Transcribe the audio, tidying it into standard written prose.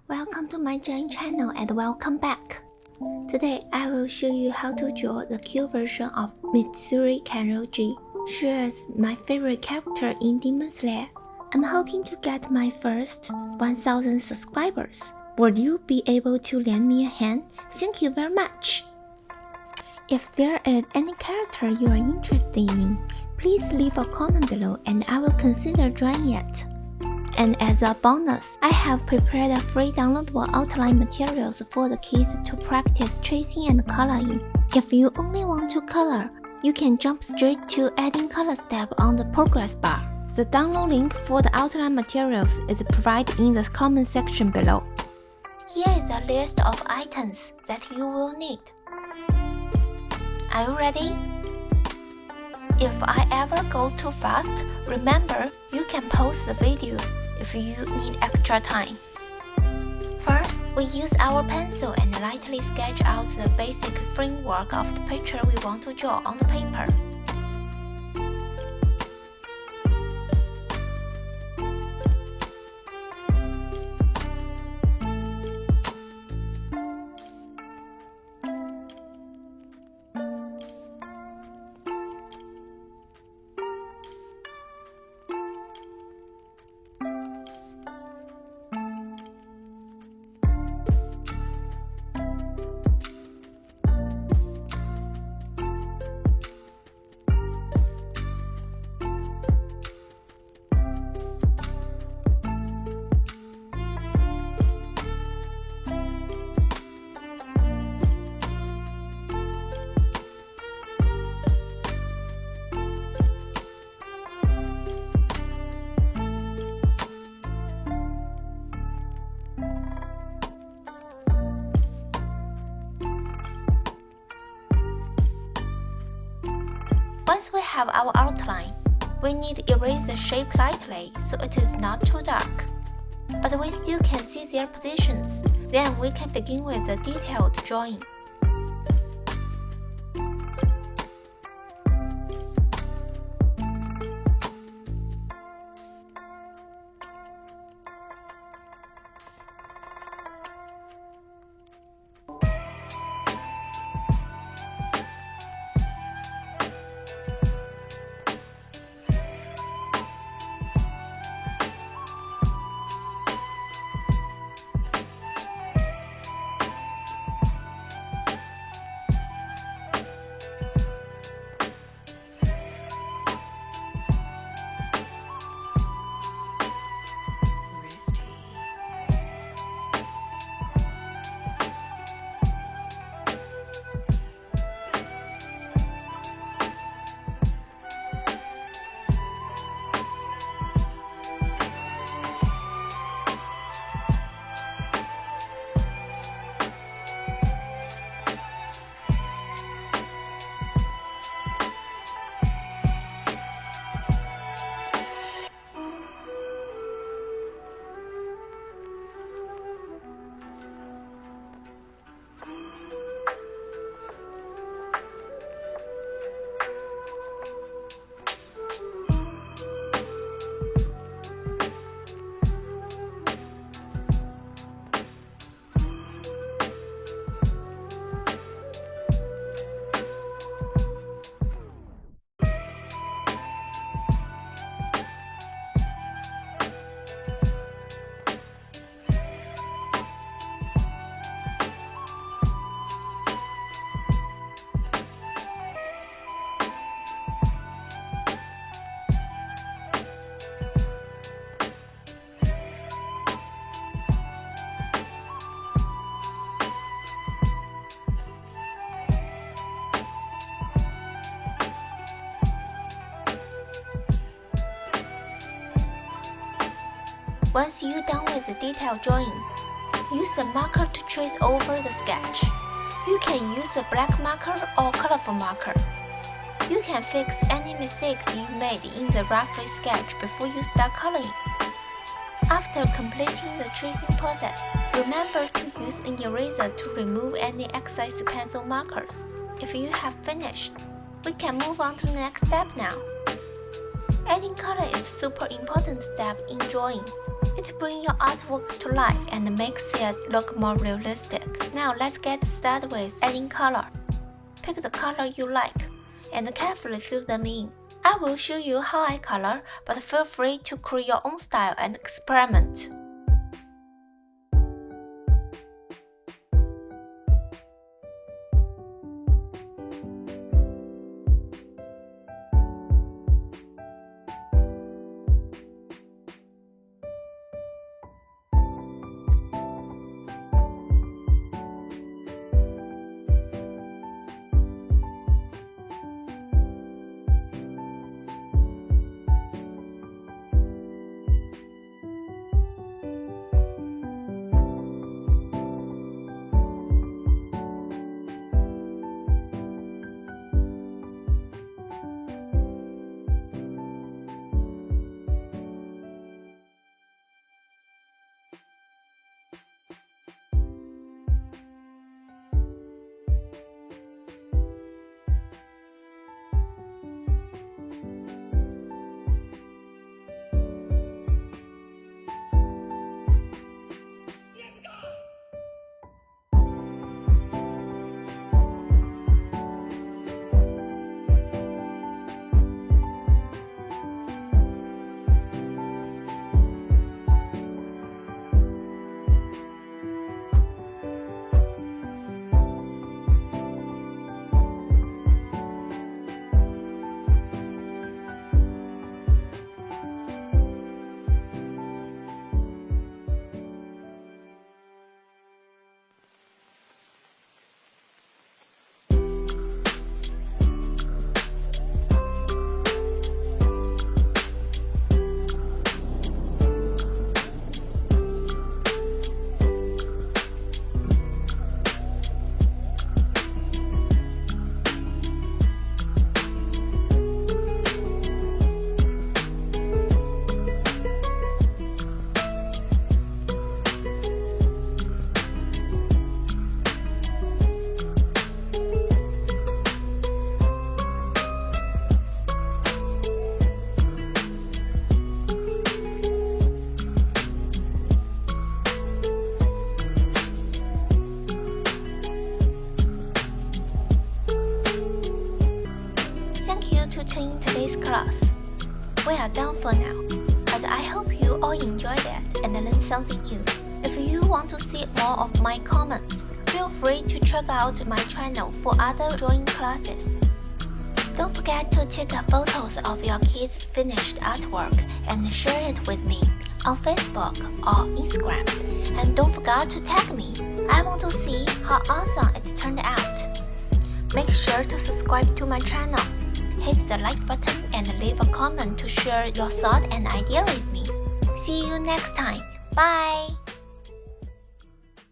Welcome to my drawing channel and welcome back. Today I will show you how to draw the cute version of Mitsuri Kanroji. She is my favorite character in Demonslayer. I'm hoping to get my first 1000 subscribers. Would you be able to lend me a hand? Thank you very much. If there is any character you are interested in, please leave a comment below and I will consider drawing it. And as a bonus, I have prepared a free downloadable outline materials for the kids to practice tracing and coloring. If you only want to color, you can jump straight to adding color step on the progress bar. The download link for the outline materials is provided in the comment section below. Here is a list of items that you will need. Are you ready? If I ever go too fast, remember you can pause the video if you need extra time. First, we use our pencil and lightly sketch out the basic framework of the picture we want to draw on the paper. Once we have our outline, we need to erase the shape lightly so it is not too dark. But we still can see their positions. Then we can begin with the detailed drawing. Once you're done with the detailed drawing, use a marker to trace over the sketch. You can use a black marker or colorful marker. You can fix any mistakes you made in the rough sketch before you start coloring. After completing the tracing process, remember to use an eraser to remove any excess pencil markers. If you have finished, we can move on to the next step now. Adding color is a super important step in drawing. It brings your artwork to life and makes it look more realistic. Now let's get started with adding color. Pick the color you like and carefully fill them in. I will show you how I color, but feel free to create your own style and experiment. In today's class. We are done for now, but I hope you all enjoyed it and learned something new. If you want to see more of my comments, feel free to check out my channel for other drawing classes. Don't forget to take photos of your kids' finished artwork and share it with me on Facebook or Instagram. And don't forget to tag me. I want to see how awesome it turned out. Make sure to subscribe to my channel. Hit the like button and leave a comment to share your thought and idea with me. See you next time. Bye!